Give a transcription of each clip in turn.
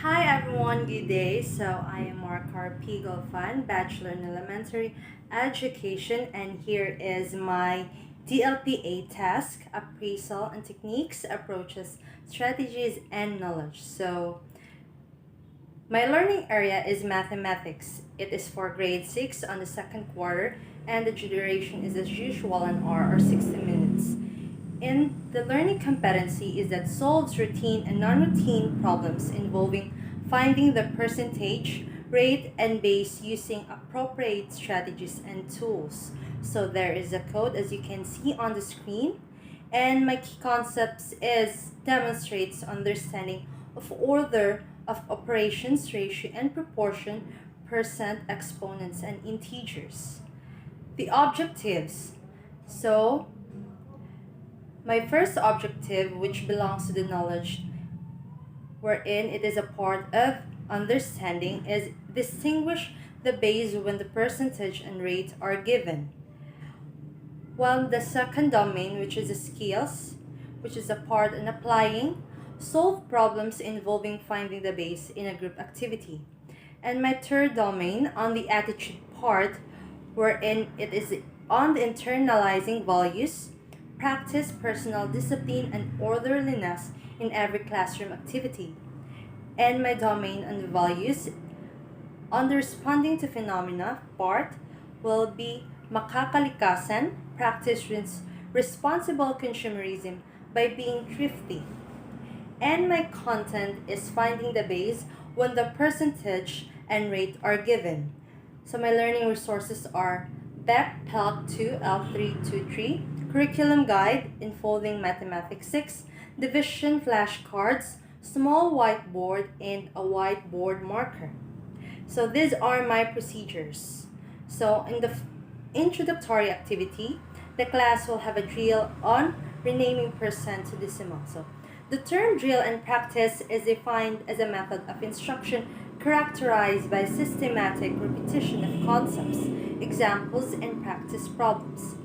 Hi everyone, good day. I am Markar Pigolfan, Bachelor in Elementary Education, and here is my DLPA task, Appraisal and Techniques, Approaches, Strategies, and Knowledge. My learning area is mathematics. It is for grade 6 on the second quarter, and the duration is as usual an hour or 60 minutes. And the learning competency is that solves routine and non-routine problems involving finding the percentage, rate, and base using appropriate strategies and tools. So there is a code as you can see on the screen. And my key concepts is demonstrates understanding of order of operations, ratio, and proportion, percent, exponents, and integers. The objectives. So my first objective, which belongs to the knowledge wherein it is a part of understanding, is distinguish the base when the percentage and rate are given. While the second domain, which is the skills, which is a part in applying, solve problems involving finding the base in a group activity. And my third domain on the attitude part, wherein it is on the internalizing values, practice personal discipline and orderliness in every classroom activity. And my domain on the values on the responding to phenomena part will be makakalikasan, practice responsible consumerism by being thrifty. And my content is finding the base when the percentage and rate are given. So my learning resources are BEC PELC 2 L323, Curriculum Guide Unfolding Mathematics 6, Division flashcards, small whiteboard, and a whiteboard marker. So these are my procedures. So in the introductory activity, the class will have a drill on renaming percent to decimal. So the term drill and practice is defined as a method of instruction characterized by systematic repetition of concepts, examples, and practice problems.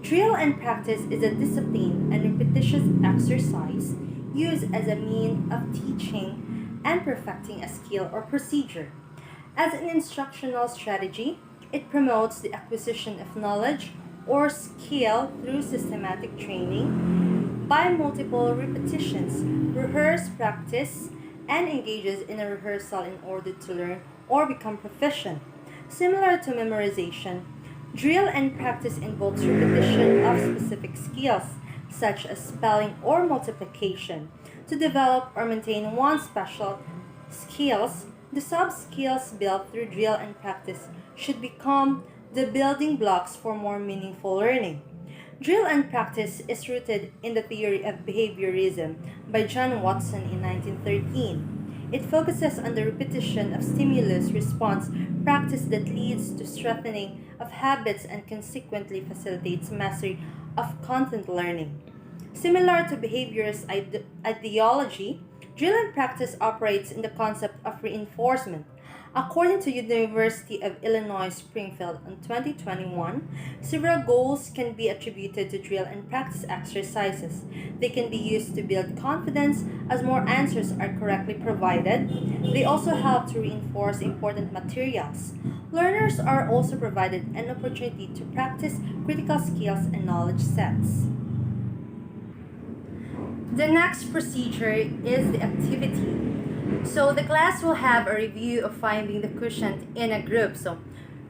Drill and practice is a discipline and repetitious exercise used as a means of teaching and perfecting a skill or procedure. As an instructional strategy, it promotes the acquisition of knowledge or skill through systematic training by multiple repetitions, rehearse, practice, and engages in a rehearsal in order to learn or become proficient. Similar to memorization, drill and practice involves repetition of specific skills, such as spelling or multiplication. To develop or maintain one special skills, the sub-skills built through drill and practice should become the building blocks for more meaningful learning. Drill and practice is rooted in the theory of behaviorism by John Watson in 1913. It focuses on the repetition of stimulus response practice that leads to strengthening of habits and consequently facilitates mastery of content learning. Similar to behaviorist ideology, drill and practice operates in the concept of reinforcement. According to University of Illinois Springfield in 2021, several goals can be attributed to drill and practice exercises. They can be used to build confidence as more answers are correctly provided. They also help to reinforce important materials. Learners are also provided an opportunity to practice critical skills and knowledge sets. The next procedure is the activity. So the class will have a review of finding the quotient in a group. So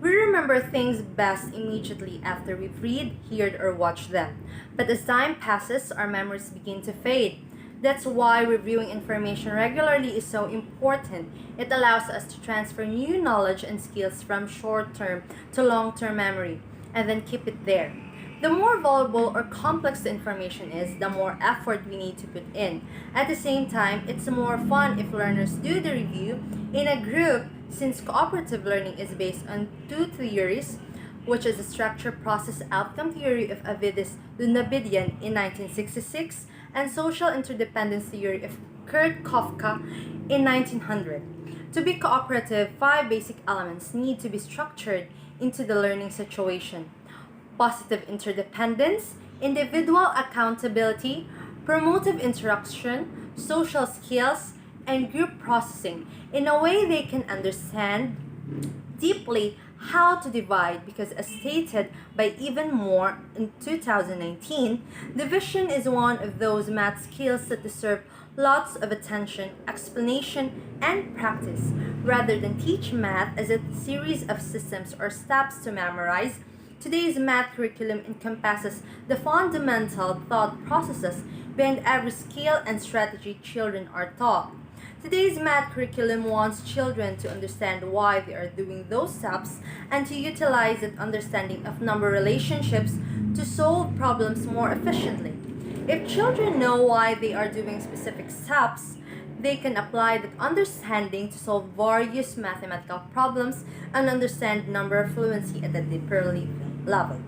we remember things best immediately after we've read, heard, or watched them. But as time passes, our memories begin to fade. That's why reviewing information regularly is so important. It allows us to transfer new knowledge and skills from short-term to long-term memory and then keep it there. The more valuable or complex the information is, the more effort we need to put in. At the same time, it's more fun if learners do the review in a group since cooperative learning is based on two theories, which is the structure process outcome theory of Avidis Lunabidian in 1966 and social interdependence theory of Kurt Kafka in 1900. To be cooperative, 5 basic elements need to be structured into the learning situation: positive interdependence, individual accountability, promotive interaction, social skills, and group processing in a way they can understand deeply how to divide, because as stated by even more in 2019, division is one of those math skills that deserve lots of attention, explanation, and practice. Rather than teach math as a series of systems or steps to memorize, today's math curriculum encompasses the fundamental thought processes behind every skill and strategy children are taught. Today's math curriculum wants children to understand why they are doing those steps and to utilize that understanding of number relationships to solve problems more efficiently. If children know why they are doing specific steps, they can apply that understanding to solve various mathematical problems and understand number fluency at a deeper level.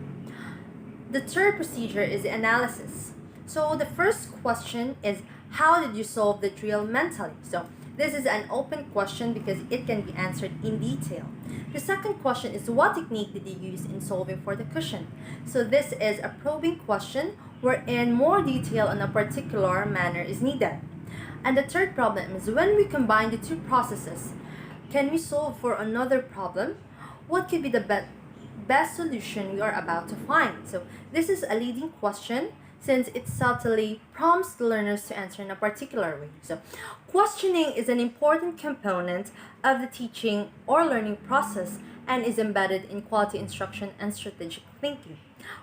The third procedure is analysis. So the first question is, how did you solve the drill mentally? So this is an open question because it can be answered in detail. The second question is, what technique did you use in solving for the cushion? So this is a probing question wherein more detail on a particular manner is needed. And the third problem is, when we combine the two processes, can we solve for another problem? What could be the best solution we are about to find? So this is a leading question since it subtly prompts the learners to answer in a particular way. So questioning is an important component of the teaching or learning process and is embedded in quality instruction and strategic thinking.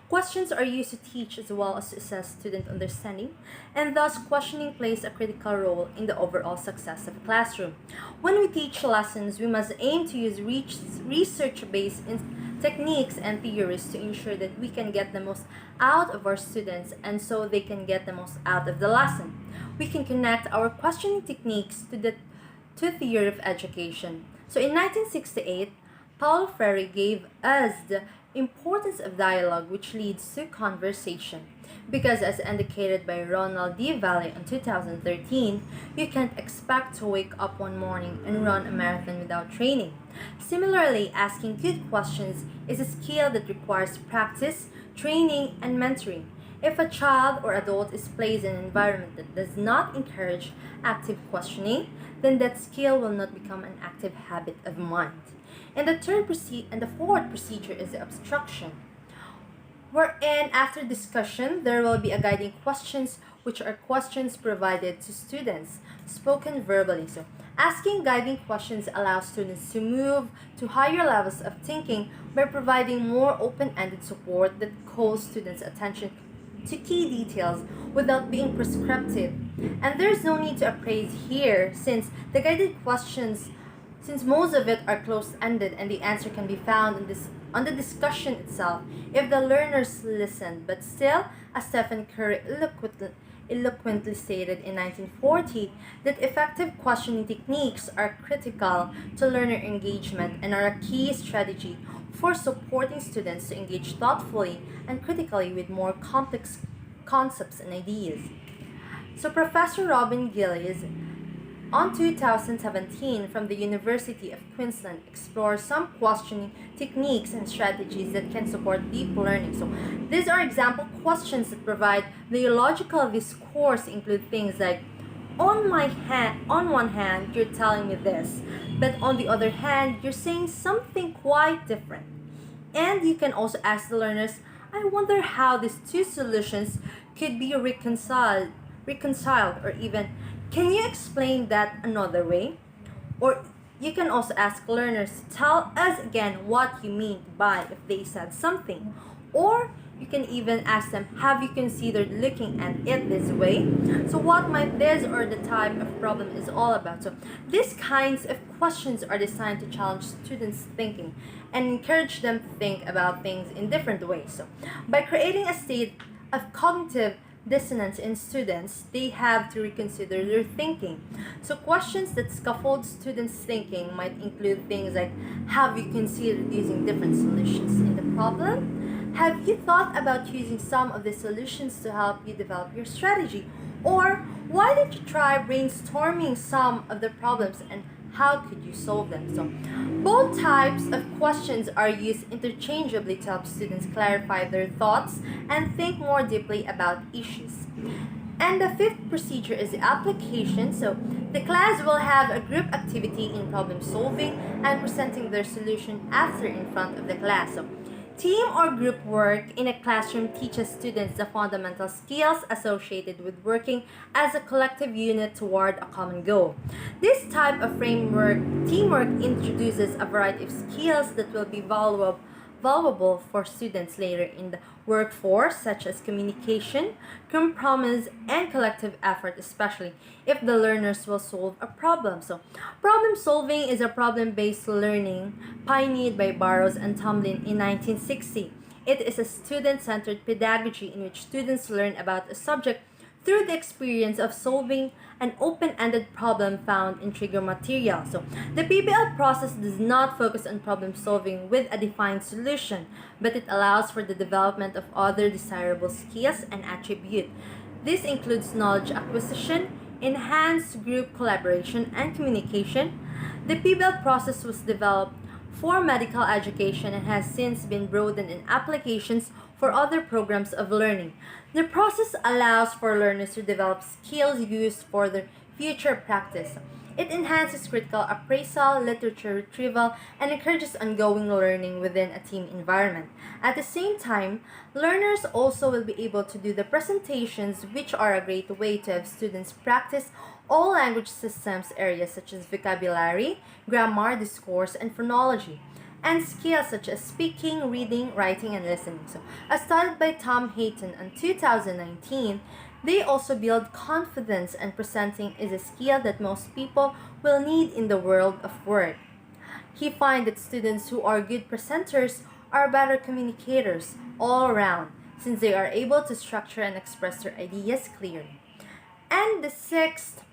Questions are used to teach as well as to assess student understanding, and thus questioning plays a critical role in the overall success of a classroom. When we teach lessons, we must aim to use research-based techniques and theories to ensure that we can get the most out of our students and so they can get the most out of the lesson. We can connect our questioning techniques to theory of education. So in 1968, Paulo Freire gave us the importance of dialogue, which leads to conversation. Because as indicated by Ronald D. Valle in 2013, you can't expect to wake up one morning and run a marathon without training. Similarly, asking good questions is a skill that requires practice, training, and mentoring. If a child or adult is placed in an environment that does not encourage active questioning, then that skill will not become an active habit of mind. And the fourth procedure is the obstruction, wherein after discussion there will be a guiding questions, which are questions provided to students, spoken verbally. So asking guiding questions allows students to move to higher levels of thinking by providing more open-ended support that calls students' attention to key details without being prescriptive. And there's no need to appraise here since most of it are closed-ended and the answer can be found on the discussion itself if the learners listen. But still, as Stephen Curry eloquently stated in 1940, that effective questioning techniques are critical to learner engagement and are a key strategy for supporting students to engage thoughtfully and critically with more complex concepts and ideas. So Professor Robin Gillies on 2017 from the University of Queensland explores some questioning techniques and strategies that can support deep learning. So these are example questions that provide the logical discourse include things like, on one hand, you're telling me this, but on the other hand, you're saying something quite different. And you can also ask the learners, I wonder how these two solutions could be reconciled, or even, can you explain that another way? Or you can also ask learners to tell us again what you mean by if they said something. Or you can even ask them, have you considered looking at it this way? So what might this or the type of problem is all about? So these kinds of questions are designed to challenge students' thinking and encourage them to think about things in different ways. So by creating a state of cognitive dissonance in students, they have to reconsider their thinking. So questions that scaffold students' thinking might include things like, have you considered using different solutions in the problem? Have you thought about using some of the solutions to help you develop your strategy? Or why did you try brainstorming some of the problems and how could you solve them? So both types of questions are used interchangeably to help students clarify their thoughts and think more deeply about issues. And the fifth procedure is the application. So the class will have a group activity in problem solving and presenting their solution after in front of the class. So team or group work in a classroom teaches students the fundamental skills associated with working as a collective unit toward a common goal. This type of framework, teamwork, introduces a variety of skills that will be valuable for students later in the workforce, such as communication, compromise, and collective effort, especially if the learners will solve a problem. So, problem solving is a problem based learning pioneered by Burroughs and Tomlin in 1960. It is a student centered pedagogy in which students learn about a subject through the experience of solving an open-ended problem found in trigger material. So, the PBL process does not focus on problem solving with a defined solution, but it allows for the development of other desirable skills and attributes. This includes knowledge acquisition, enhanced group collaboration, and communication. The PBL process was developed for medical education and has since been broadened in applications for other programs of learning. The process allows for learners to develop skills used for their future practice. It enhances critical appraisal, literature retrieval, and encourages ongoing learning within a team environment. At the same time, learners also will be able to do the presentations, which are a great way to have students practice all language systems areas such as vocabulary, grammar, discourse, and phonology, and skills such as speaking, reading, writing, and listening. So, as studied by Tom Hayton in 2019, they also build confidence, and presenting is a skill that most people will need in the world of work. He finds that students who are good presenters are better communicators all around, since they are able to structure and express their ideas clearly. And the sixth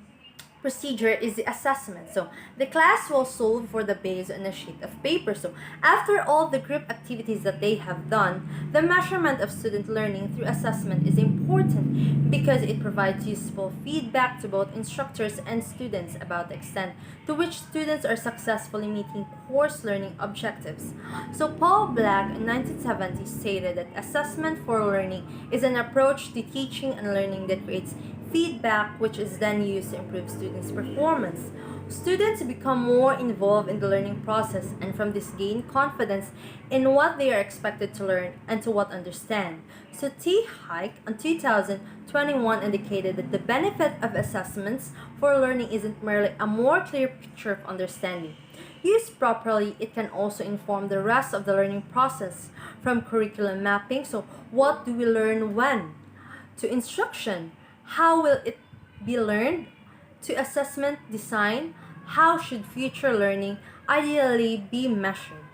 procedure is the assessment. So the class will solve for the base on a sheet of paper. So after all the group activities that they have done, the measurement of student learning through assessment is important because it provides useful feedback to both instructors and students about the extent to which students are successfully meeting course learning objectives. So Paul Black in 1970 stated that assessment for learning is an approach to teaching and learning that creates feedback which is then used to improve students' performance. Students become more involved in the learning process and from this gain confidence in what they are expected to learn and to what understand. So T. Hike in 2021 indicated that the benefit of assessments for learning isn't merely a more clear picture of understanding. Used properly, it can also inform the rest of the learning process, from curriculum mapping, so what do we learn when, to instruction, how will it be learned, to assessment design, how should future learning ideally be measured.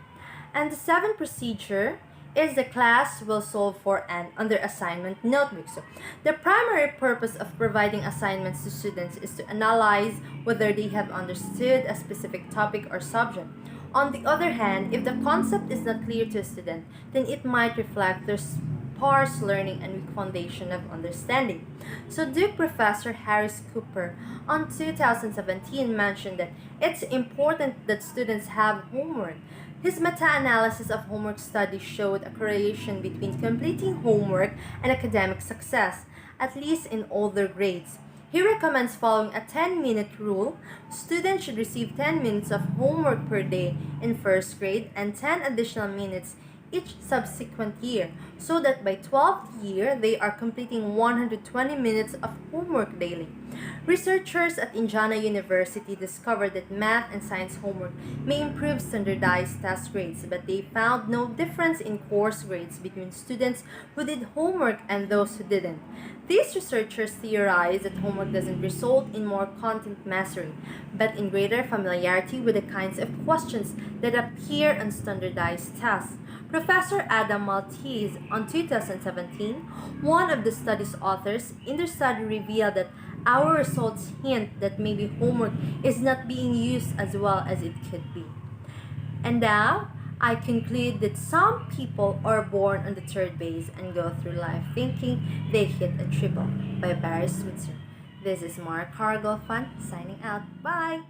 And the seventh procedure is the class will solve for an under assignment notebook. So the primary purpose of providing assignments to students is to analyze whether they have understood a specific topic or subject. On the other hand, if the concept is not clear to a student, then it might reflect their sparse learning and weak foundation of understanding. So Duke professor Harris Cooper on 2017 mentioned that it's important that students have homework. His meta-analysis of homework studies showed a correlation between completing homework and academic success, at least in older grades. He recommends following a 10-minute rule. Students should receive 10 minutes of homework per day in first grade and 10 additional minutes each subsequent year, so that by 12th year they are completing 120 minutes of homework daily. Researchers at Indiana University discovered that math and science homework may improve standardized test grades, but they found no difference in course grades between students who did homework and those who didn't. These researchers theorize that homework doesn't result in more content mastery, but in greater familiarity with the kinds of questions that appear on standardized tests. Professor Adam Maltese, on 2017, one of the study's authors, in their study revealed that our results hint that maybe homework is not being used as well as it could be. And now, I conclude that some people are born on the third base and go through life thinking they hit a triple by Barry Switzer. This is Mark Cargolfan signing out. Bye!